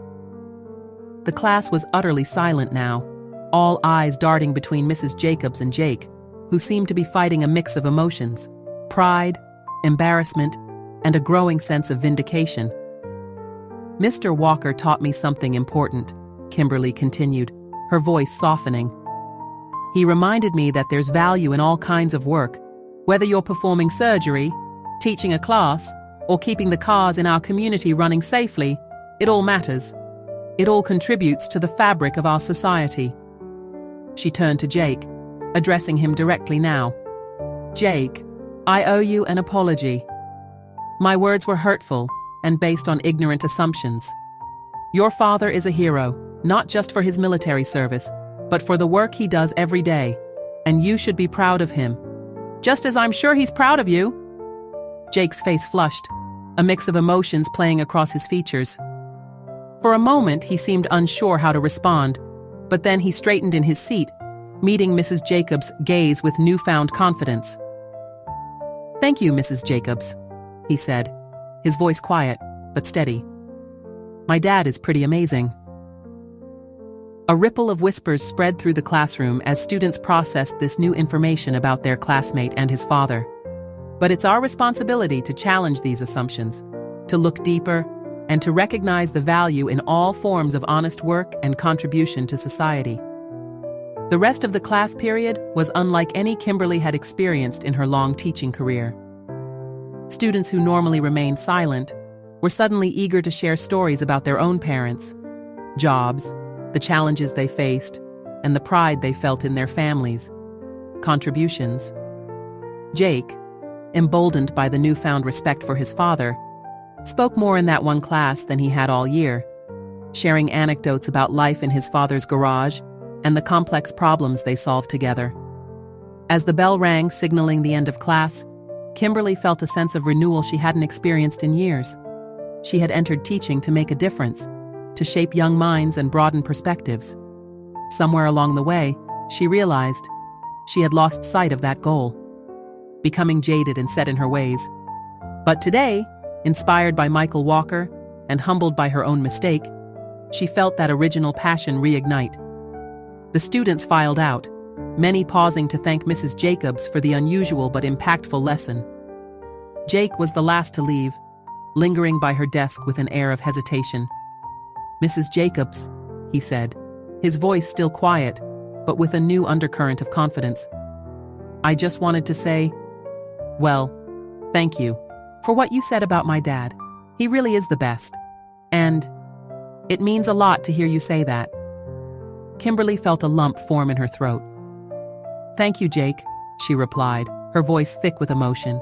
The class was utterly silent now, all eyes darting between Mrs. Jacobs and Jake, who seemed to be fighting a mix of emotions, pride, embarrassment, and a growing sense of vindication. "Mr. Walker taught me something important," Kimberly continued, her voice softening. "He reminded me that there's value in all kinds of work, whether you're performing surgery, teaching a class, or keeping the cars in our community running safely. It all matters. It all contributes to the fabric of our society." She turned to Jake, addressing him directly now. "Jake, I owe you an apology." My words were hurtful and based on ignorant assumptions. Your father is a hero, not just for his military service, but for the work he does every day, and you should be proud of him. Just as I'm sure he's proud of you." Jake's face flushed, a mix of emotions playing across his features. For a moment, he seemed unsure how to respond, but then he straightened in his seat, meeting Mrs. Jacobs' gaze with newfound confidence. "Thank you, Mrs. Jacobs," he said, his voice quiet but steady. "My dad is pretty amazing." A ripple of whispers spread through the classroom as students processed this new information about their classmate and his father. But it's our responsibility to challenge these assumptions, to look deeper, and to recognize the value in all forms of honest work and contribution to society. The rest of the class period was unlike any Kimberly had experienced in her long teaching career. Students who normally remained silent were suddenly eager to share stories about their own parents, jobs, the challenges they faced, and the pride they felt in their families' contributions. Jake, emboldened by the newfound respect for his father, spoke more in that one class than he had all year, sharing anecdotes about life in his father's garage and the complex problems they solved together. As the bell rang signaling the end of class, Kimberly felt a sense of renewal she hadn't experienced in years. She had entered teaching to make a difference, to shape young minds and broaden perspectives. Somewhere along the way, she realized she had lost sight of that goal, becoming jaded and set in her ways. But today, inspired by Michael Walker and humbled by her own mistake, she felt that original passion reignite. The students filed out, many pausing to thank Mrs. Jacobs for the unusual but impactful lesson. Jake was the last to leave, lingering by her desk with an air of hesitation. "Mrs. Jacobs," he said, his voice still quiet, but with a new undercurrent of confidence. "I just wanted to say, well, thank you for what you said about my dad. He really is the best. And it means a lot to hear you say that." Kimberly felt a lump form in her throat. "Thank you, Jake," she replied, her voice thick with emotion.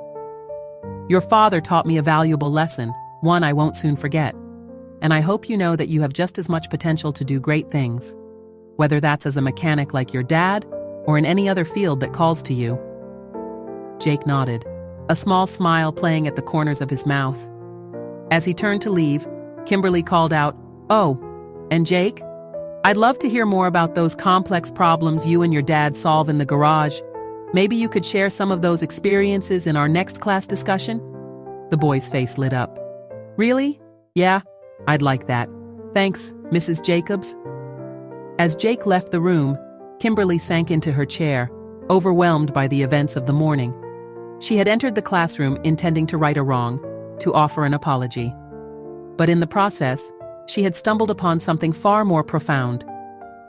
"Your father taught me a valuable lesson, one I won't soon forget. And I hope you know that you have just as much potential to do great things, whether that's as a mechanic like your dad or in any other field that calls to you." Jake nodded, a small smile playing at the corners of his mouth. As he turned to leave, Kimberly called out, "Oh, and Jake? I'd love to hear more about those complex problems you and your dad solve in the garage. Maybe you could share some of those experiences in our next class discussion?" The boy's face lit up. "Really? Yeah, I'd like that. Thanks, Mrs. Jacobs." As Jake left the room, Kimberly sank into her chair, overwhelmed by the events of the morning. She had entered the classroom intending to right a wrong, to offer an apology. But in the process, she had stumbled upon something far more profound,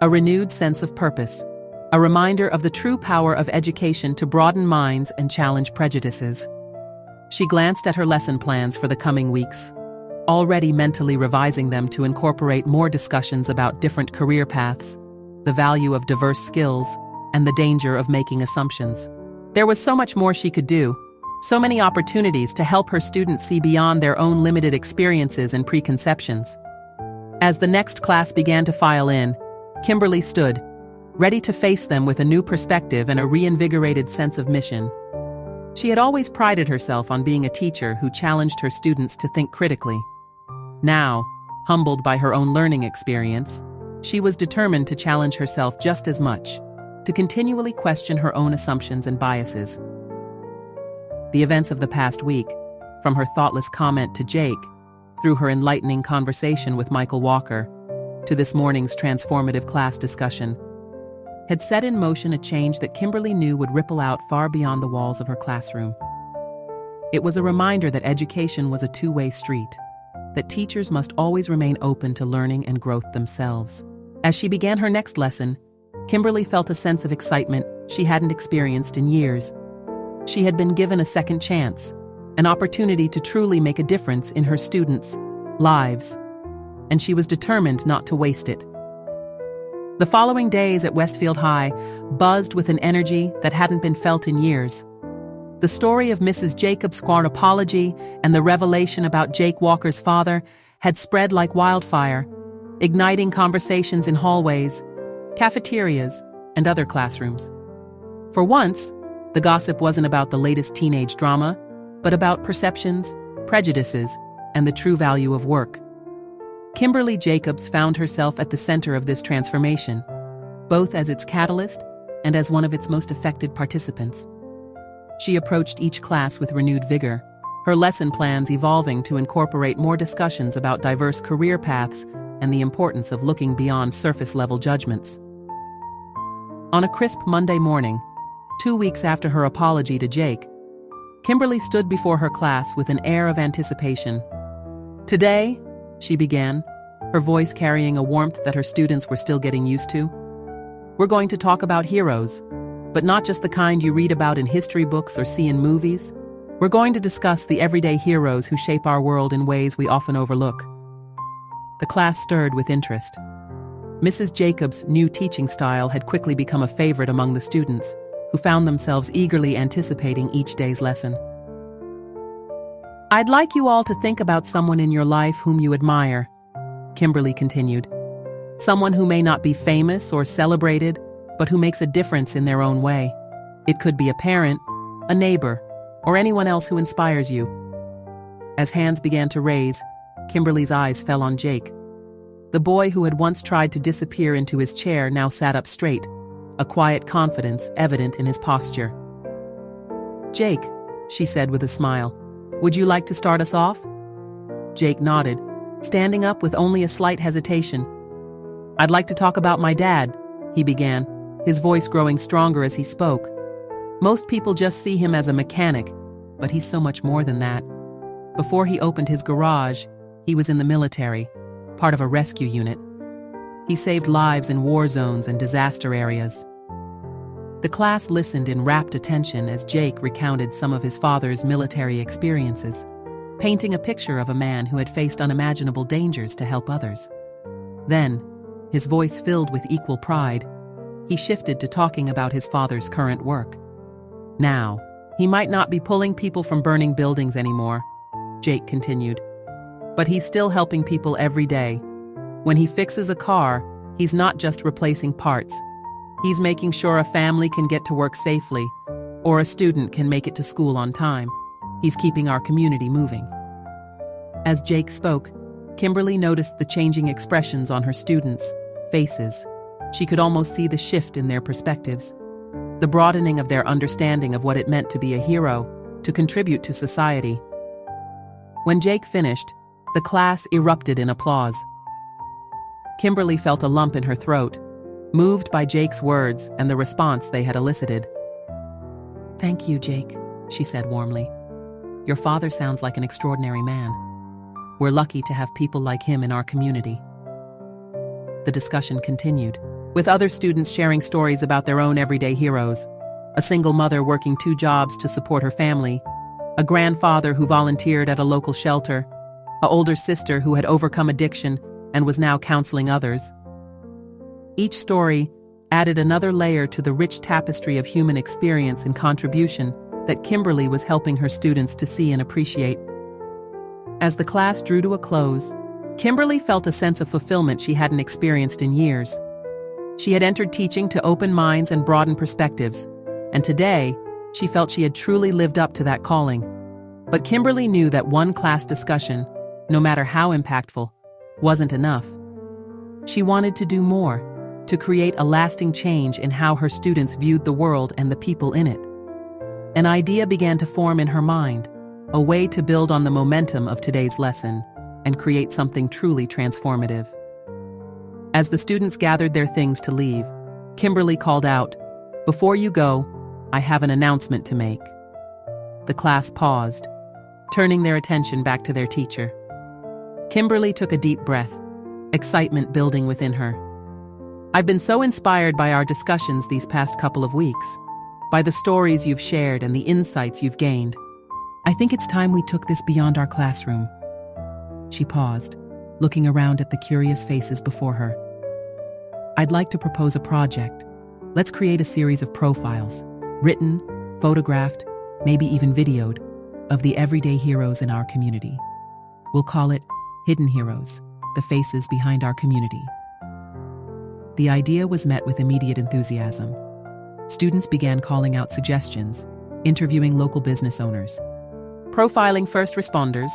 a renewed sense of purpose, a reminder of the true power of education to broaden minds and challenge prejudices. She glanced at her lesson plans for the coming weeks, already mentally revising them to incorporate more discussions about different career paths, the value of diverse skills, and the danger of making assumptions. There was so much more she could do, so many opportunities to help her students see beyond their own limited experiences and preconceptions. As the next class began to file in, Kimberly stood, ready to face them with a new perspective and a reinvigorated sense of mission. She had always prided herself on being a teacher who challenged her students to think critically. Now, humbled by her own learning experience, she was determined to challenge herself just as much, to continually question her own assumptions and biases. The events of the past week, from her thoughtless comment to Jake, through her enlightening conversation with Michael Walker, to this morning's transformative class discussion, had set in motion a change that Kimberly knew would ripple out far beyond the walls of her classroom. It was a reminder that education was a two-way street, that teachers must always remain open to learning and growth themselves. As she began her next lesson, Kimberly felt a sense of excitement she hadn't experienced in years. She had been given a second chance, an opportunity to truly make a difference in her students' lives, and she was determined not to waste it. The following days at Westfield High buzzed with an energy that hadn't been felt in years. The story of Mrs. Jacobs' apology and the revelation about Jake Walker's father had spread like wildfire, igniting conversations in hallways, cafeterias, and other classrooms. For once, the gossip wasn't about the latest teenage drama, but about perceptions, prejudices, and the true value of work. Kimberly Jacobs found herself at the center of this transformation, both as its catalyst and as one of its most affected participants. She approached each class with renewed vigor, her lesson plans evolving to incorporate more discussions about diverse career paths and the importance of looking beyond surface-level judgments. On a crisp Monday morning, 2 weeks after her apology to Jake, Kimberly stood before her class with an air of anticipation. "Today," she began, her voice carrying a warmth that her students were still getting used to, "we're going to talk about heroes, but not just the kind you read about in history books or see in movies. We're going to discuss the everyday heroes who shape our world in ways we often overlook." The class stirred with interest. Mrs. Jacobs' new teaching style had quickly become a favorite among the students, who found themselves eagerly anticipating each day's lesson. "I'd like you all to think about someone in your life whom you admire," Kimberly continued. "Someone who may not be famous or celebrated, but who makes a difference in their own way. It could be a parent, a neighbor, or anyone else who inspires you." As hands began to raise, Kimberly's eyes fell on Jake. The boy who had once tried to disappear into his chair now sat up straight, a quiet confidence evident in his posture. "Jake," she said with a smile, "would you like to start us off?" Jake nodded, standing up with only a slight hesitation. "I'd like to talk about my dad," he began, his voice growing stronger as he spoke. "Most people just see him as a mechanic, but he's so much more than that. Before he opened his garage, he was in the military, part of a rescue unit. He saved lives in war zones and disaster areas." The class listened in rapt attention as Jake recounted some of his father's military experiences, painting a picture of a man who had faced unimaginable dangers to help others. Then, his voice filled with equal pride, he shifted to talking about his father's current work. "Now, he might not be pulling people from burning buildings anymore," Jake continued, "but he's still helping people every day. When he fixes a car, he's not just replacing parts. He's making sure a family can get to work safely, or a student can make it to school on time. He's keeping our community moving." As Jake spoke, Kimberly noticed the changing expressions on her students' faces. She could almost see the shift in their perspectives, the broadening of their understanding of what it meant to be a hero, to contribute to society. When Jake finished, the class erupted in applause. Kimberly felt a lump in her throat, moved by Jake's words and the response they had elicited. "Thank you, Jake," she said warmly. "Your father sounds like an extraordinary man. We're lucky to have people like him in our community." The discussion continued, with other students sharing stories about their own everyday heroes. A single mother working 2 jobs to support her family, a grandfather who volunteered at a local shelter, an older sister who had overcome addiction and was now counseling others. Each story added another layer to the rich tapestry of human experience and contribution that Kimberly was helping her students to see and appreciate. As the class drew to a close, Kimberly felt a sense of fulfillment she hadn't experienced in years. She had entered teaching to open minds and broaden perspectives, and today, she felt she had truly lived up to that calling. But Kimberly knew that one class discussion, no matter how impactful, wasn't enough. She wanted to do more, to create a lasting change in how her students viewed the world and the people in it. An idea began to form in her mind, a way to build on the momentum of today's lesson and create something truly transformative. As the students gathered their things to leave, Kimberly called out, "Before you go, I have an announcement to make." The class paused, turning their attention back to their teacher. Kimberly took a deep breath, excitement building within her. "I've been so inspired by our discussions these past couple of weeks, by the stories you've shared and the insights you've gained. I think it's time we took this beyond our classroom." She paused, looking around at the curious faces before her. "I'd like to propose a project. Let's create a series of profiles, written, photographed, maybe even videoed, of the everyday heroes in our community. We'll call it Hidden Heroes, the faces behind our community. The idea was met with immediate enthusiasm. Students began calling out suggestions, interviewing local business owners, profiling first responders,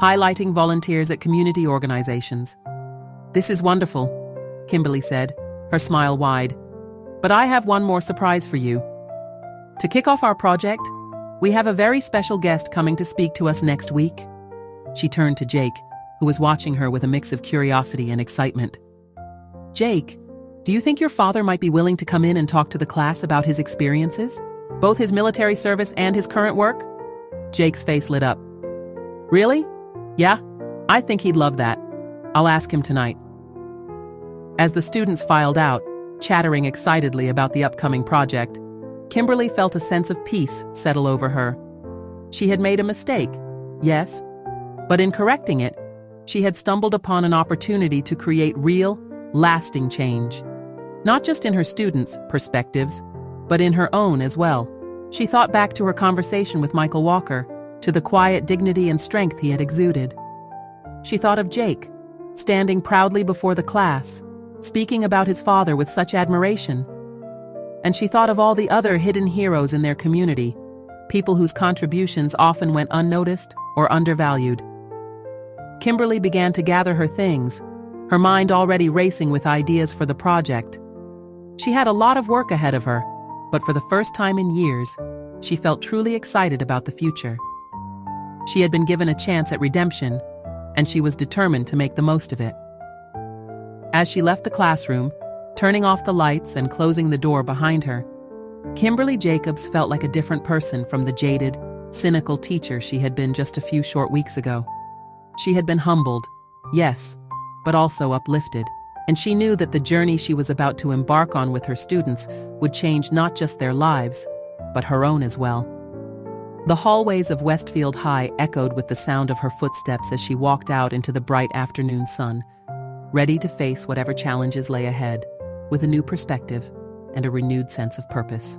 highlighting volunteers at community organizations. "This is wonderful," Kimberly said, her smile wide. "But I have one more surprise for you. To kick off our project, we have a very special guest coming to speak to us next week." She turned to Jake, who was watching her with a mix of curiosity and excitement. "Jake, do you think your father might be willing to come in and talk to the class about his experiences? Both his military service and his current work?" Jake's face lit up. "Really? Yeah, I think he'd love that. I'll ask him tonight." As the students filed out, chattering excitedly about the upcoming project, Kimberly felt a sense of peace settle over her. She had made a mistake, yes, but in correcting it, she had stumbled upon an opportunity to create real, lasting change. Not just in her students' perspectives, but in her own as well. She thought back to her conversation with Michael Walker, to the quiet dignity and strength he had exuded. She thought of Jake, standing proudly before the class, speaking about his father with such admiration. And she thought of all the other hidden heroes in their community, people whose contributions often went unnoticed or undervalued. Kimberly began to gather her things, her mind already racing with ideas for the project. She had a lot of work ahead of her, but for the first time in years, she felt truly excited about the future. She had been given a chance at redemption, and she was determined to make the most of it. As she left the classroom, turning off the lights and closing the door behind her, Kimberly Jacobs felt like a different person from the jaded, cynical teacher she had been just a few short weeks ago. She had been humbled, yes, but also uplifted, and she knew that the journey she was about to embark on with her students would change not just their lives, but her own as well. The hallways of Westfield High echoed with the sound of her footsteps as she walked out into the bright afternoon sun, ready to face whatever challenges lay ahead, with a new perspective and a renewed sense of purpose.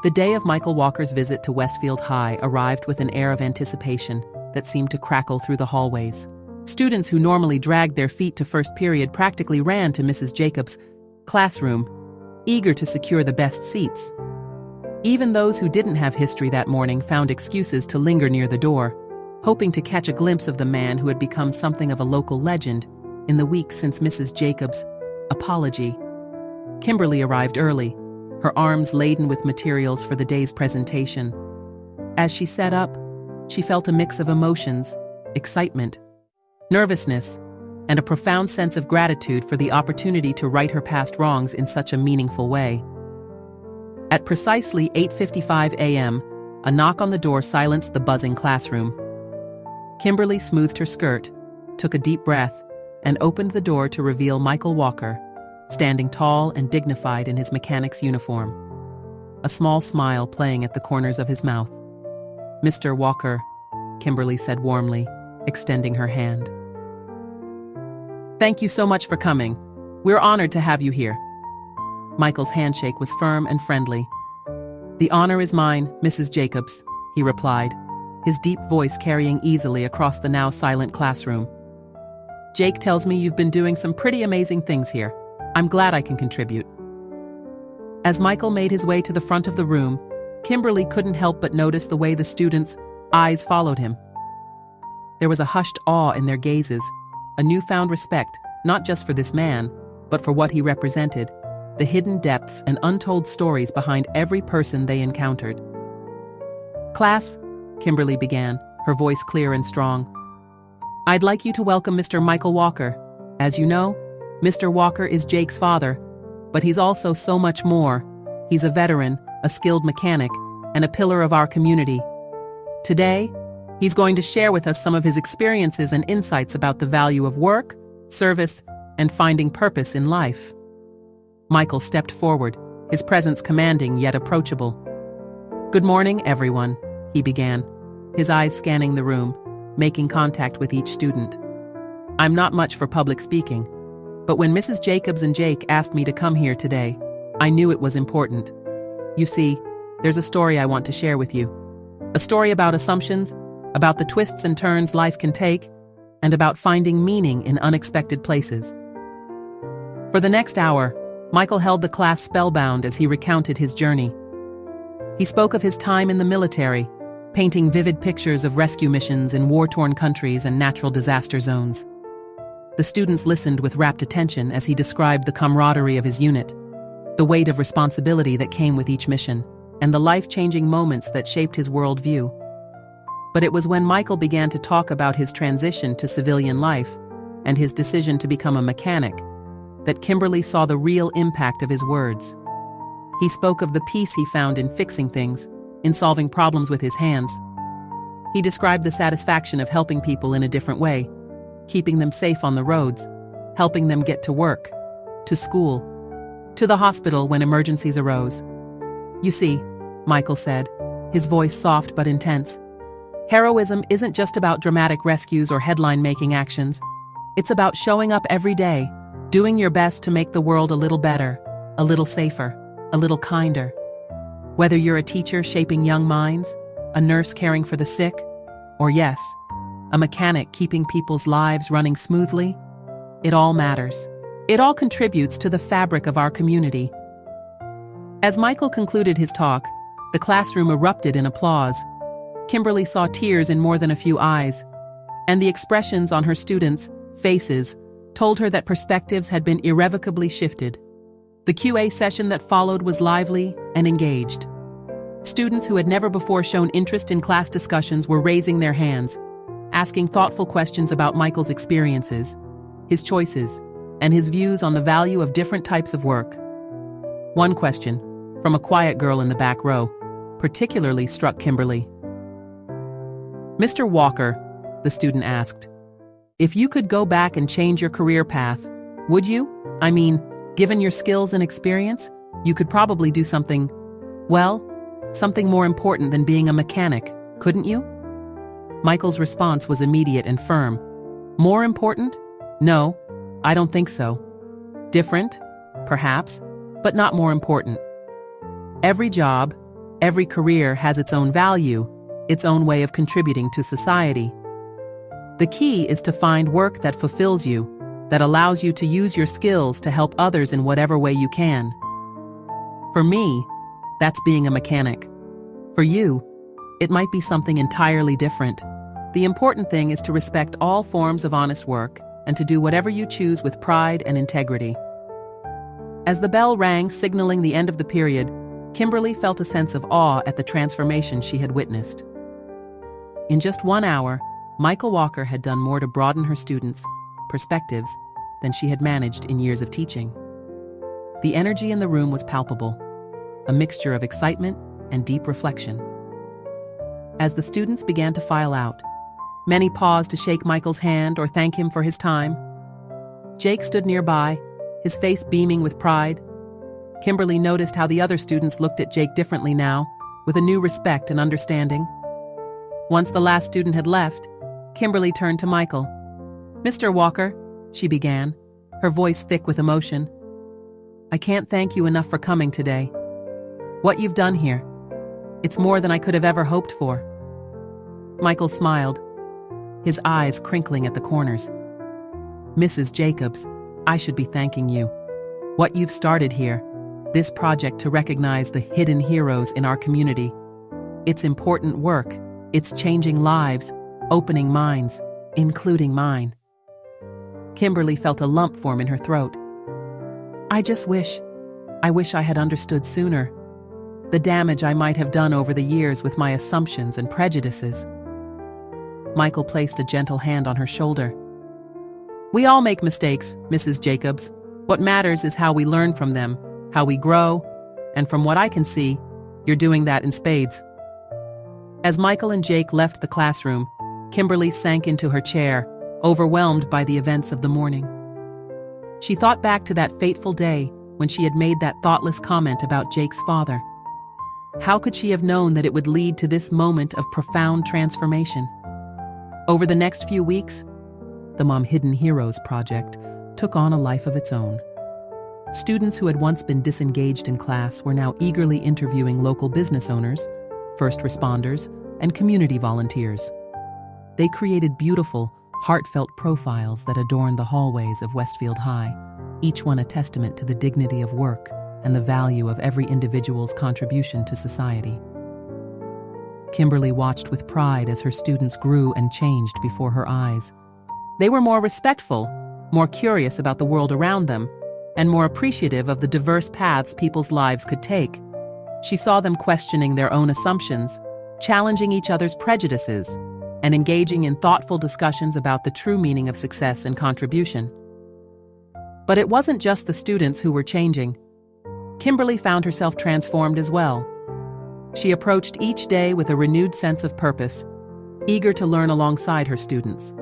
The day of Michael Walker's visit to Westfield High arrived with an air of anticipation that seemed to crackle through the hallways. Students who normally dragged their feet to first period practically ran to Mrs. Jacobs' classroom, eager to secure the best seats. Even those who didn't have history that morning found excuses to linger near the door, hoping to catch a glimpse of the man who had become something of a local legend in the weeks since Mrs. Jacobs' apology. Kimberly arrived early, her arms laden with materials for the day's presentation. As she sat up, she felt a mix of emotions, excitement, nervousness, and a profound sense of gratitude for the opportunity to right her past wrongs in such a meaningful way. At precisely 8:55 a.m., a knock on the door silenced the buzzing classroom. Kimberly smoothed her skirt, took a deep breath, and opened the door to reveal Michael Walker, standing tall and dignified in his mechanic's uniform, a small smile playing at the corners of his mouth. "Mr. Walker," Kimberly said warmly, extending her hand. "Thank you so much for coming. We're honored to have you here." Michael's handshake was firm and friendly. "The honor is mine, Mrs. Jacobs," he replied, his deep voice carrying easily across the now silent classroom. "Jake tells me you've been doing some pretty amazing things here. I'm glad I can contribute." As Michael made his way to the front of the room, Kimberly couldn't help but notice the way the students' eyes followed him. There was a hushed awe in their gazes, a newfound respect, not just for this man, but for what he represented, the hidden depths and untold stories behind every person they encountered. "Class," Kimberly began, her voice clear and strong, "I'd like you to welcome Mr. Michael Walker. As you know, Mr. Walker is Jake's father, but he's also so much more. He's a veteran, a skilled mechanic, and a pillar of our community. Today, he's going to share with us some of his experiences and insights about the value of work, service, and finding purpose in life." Michael stepped forward, his presence commanding yet approachable. "Good morning, everyone," he began, his eyes scanning the room, making contact with each student. "I'm not much for public speaking, but when Mrs. Jacobs and Jake asked me to come here today, I knew it was important. You see, there's a story I want to share with you. A story about assumptions, about the twists and turns life can take, and about finding meaning in unexpected places. For the next hour, Michael held the class spellbound as he recounted his journey. He spoke of his time in the military, painting vivid pictures of rescue missions in war-torn countries and natural disaster zones. The students listened with rapt attention as he described the camaraderie of his unit, the weight of responsibility that came with each mission, and the life-changing moments that shaped his worldview. But it was when Michael began to talk about his transition to civilian life and his decision to become a mechanic that Kimberly saw the real impact of his words. He spoke of the peace he found in fixing things, in solving problems with his hands. He described the satisfaction of helping people in a different way, keeping them safe on the roads, helping them get to work, to school, to the hospital when emergencies arose. "You see," Michael said, his voice soft but intense, "heroism isn't just about dramatic rescues or headline-making actions. It's about showing up every day, doing your best to make the world a little better, a little safer, a little kinder. Whether you're a teacher shaping young minds, a nurse caring for the sick, or yes, a mechanic keeping people's lives running smoothly, it all matters. It all contributes to the fabric of our community." As Michael concluded his talk, the classroom erupted in applause. Kimberly saw tears in more than a few eyes, and the expressions on her students' faces told her that perspectives had been irrevocably shifted. The QA session that followed was lively and engaged. Students who had never before shown interest in class discussions were raising their hands, asking thoughtful questions about Michael's experiences, his choices, and his views on the value of different types of work. One question, from a quiet girl in the back row, particularly struck Kimberly. "Mr. Walker," the student asked, "if you could go back and change your career path, would you? I mean, given your skills and experience, you could probably do something, well, something more important than being a mechanic, couldn't you?" Michael's response was immediate and firm. "More important? No, I don't think so. Different? Perhaps, but not more important. Every job, every career has its own value, its own way of contributing to society. The key is to find work that fulfills you, that allows you to use your skills to help others in whatever way you can. For me, that's being a mechanic. For you, it might be something entirely different. The important thing is to respect all forms of honest work and to do whatever you choose with pride and integrity." As the bell rang, signaling the end of the period, Kimberly felt a sense of awe at the transformation she had witnessed. In just 1 hour, Michael Walker had done more to broaden her students' perspectives than she had managed in years of teaching. The energy in the room was palpable, a mixture of excitement and deep reflection. As the students began to file out, many paused to shake Michael's hand or thank him for his time. Jake stood nearby, his face beaming with pride. Kimberly noticed how the other students looked at Jake differently now, with a new respect and understanding. Once the last student had left, Kimberly turned to Michael. "Mr. Walker," she began, her voice thick with emotion, "I can't thank you enough for coming today. What you've done here, it's more than I could have ever hoped for." Michael smiled, his eyes crinkling at the corners. "Mrs. Jacobs, I should be thanking you. What you've started here, this project to recognize the hidden heroes in our community. It's important work. It's changing lives, opening minds, including mine." Kimberly felt a lump form in her throat. I wish I had understood sooner. The damage I might have done over the years with my assumptions and prejudices." Michael placed a gentle hand on her shoulder. "We all make mistakes, Mrs. Jacobs. What matters is how we learn from them, how we grow, and from what I can see, you're doing that in spades." As Michael and Jake left the classroom, Kimberly sank into her chair, overwhelmed by the events of the morning. She thought back to that fateful day when she had made that thoughtless comment about Jake's father. How could she have known that it would lead to this moment of profound transformation? Over the next few weeks, the Mom Hidden Heroes project took on a life of its own. Students who had once been disengaged in class were now eagerly interviewing local business owners, first responders, and community volunteers. They created beautiful, heartfelt profiles that adorned the hallways of Westfield High, each one a testament to the dignity of work and the value of every individual's contribution to society. Kimberly watched with pride as her students grew and changed before her eyes. They were more respectful, more curious about the world around them, and more appreciative of the diverse paths people's lives could take. She saw them questioning their own assumptions, challenging each other's prejudices, and engaging in thoughtful discussions about the true meaning of success and contribution. But it wasn't just the students who were changing. Kimberly found herself transformed as well. She approached each day with a renewed sense of purpose, eager to learn alongside her students.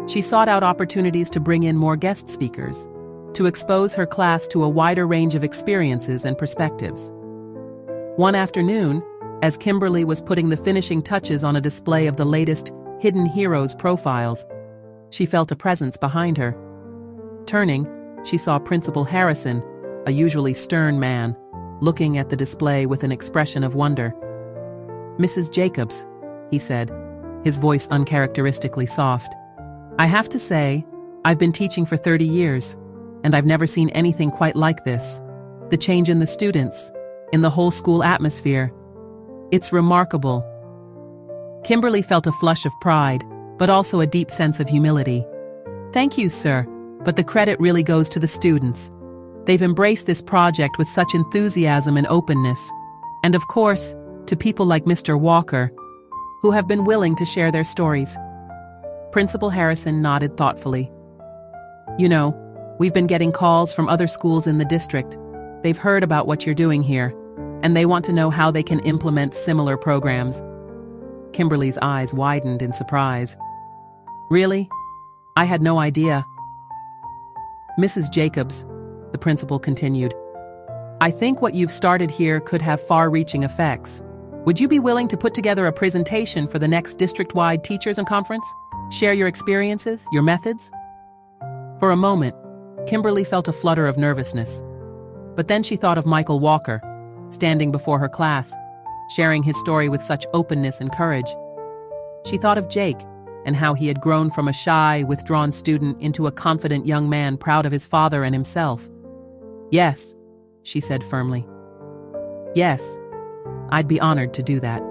She sought out opportunities to bring in more guest speakers, to expose her class to a wider range of experiences and perspectives. One afternoon, as Kimberly was putting the finishing touches on a display of the latest Hidden Heroes profiles, she felt a presence behind her. Turning, she saw Principal Harrison, a usually stern man, looking at the display with an expression of wonder. "Mrs. Jacobs," he said, his voice uncharacteristically soft. "I have to say, I've been teaching for 30 years, and I've never seen anything quite like this. The change in the students, in the whole school atmosphere. It's remarkable." Kimberly felt a flush of pride, but also a deep sense of humility. "Thank you, sir, but the credit really goes to the students. They've embraced this project with such enthusiasm and openness, and of course, to people like Mr. Walker, who have been willing to share their stories." Principal Harrison nodded thoughtfully. "You know, we've been getting calls from other schools in the district. They've heard about what you're doing here, and they want to know how they can implement similar programs." Kimberly's eyes widened in surprise. "Really? I had no idea." "Mrs. Jacobs," the principal continued, "I think what you've started here could have far-reaching effects. Would you be willing to put together a presentation for the next district-wide teachers and conference? Share your experiences, your methods?" For a moment, Kimberly felt a flutter of nervousness. But then she thought of Michael Walker, standing before her class, sharing his story with such openness and courage. She thought of Jake and how he had grown from a shy, withdrawn student into a confident young man proud of his father and himself. "Yes," she said firmly. "Yes, I'd be honored to do that."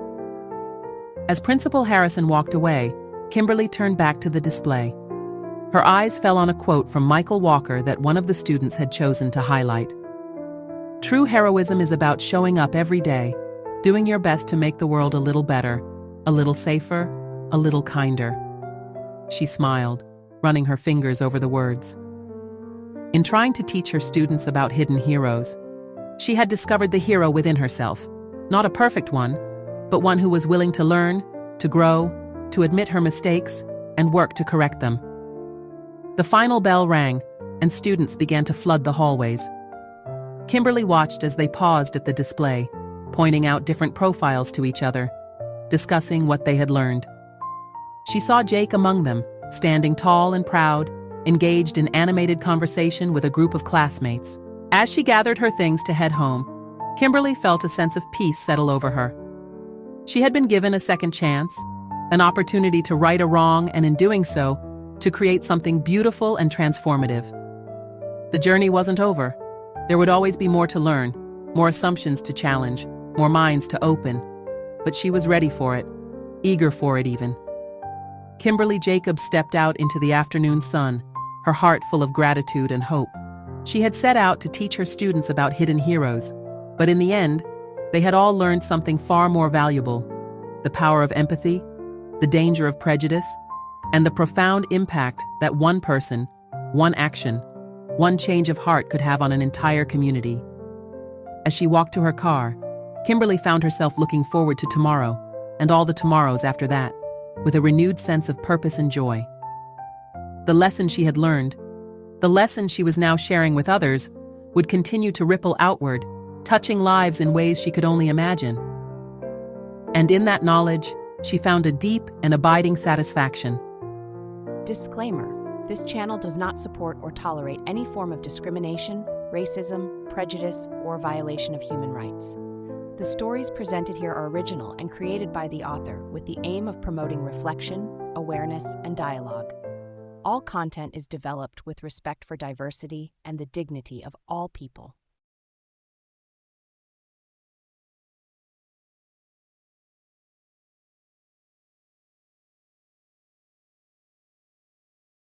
As Principal Harrison walked away, Kimberly turned back to the display. Her eyes fell on a quote from Michael Walker that one of the students had chosen to highlight. "True heroism is about showing up every day, doing your best to make the world a little better, a little safer, a little kinder." She smiled, running her fingers over the words. In trying to teach her students about hidden heroes, she had discovered the hero within herself, not a perfect one, but one who was willing to learn, to grow, to admit her mistakes, and work to correct them. The final bell rang, and students began to flood the hallways. Kimberly watched as they paused at the display, pointing out different profiles to each other, discussing what they had learned. She saw Jake among them, standing tall and proud, engaged in animated conversation with a group of classmates. As she gathered her things to head home, Kimberly felt a sense of peace settle over her. She had been given a second chance, an opportunity to right a wrong, and in doing so, to create something beautiful and transformative. The journey wasn't over. There would always be more to learn, more assumptions to challenge, more minds to open. But she was ready for it, eager for it even. Kimberly Jacobs stepped out into the afternoon sun, her heart full of gratitude and hope. She had set out to teach her students about hidden heroes, but in the end, they had all learned something far more valuable: the power of empathy, the danger of prejudice, and the profound impact that one person, one action, one change of heart could have on an entire community. As she walked to her car, Kimberly found herself looking forward to tomorrow, and all the tomorrows after that, with a renewed sense of purpose and joy. The lesson she had learned, the lesson she was now sharing with others, would continue to ripple outward, touching lives in ways she could only imagine. And in that knowledge, she found a deep and abiding satisfaction. Disclaimer: this channel does not support or tolerate any form of discrimination, racism, prejudice, or violation of human rights. The stories presented here are original and created by the author with the aim of promoting reflection, awareness, and dialogue. All content is developed with respect for diversity and the dignity of all people.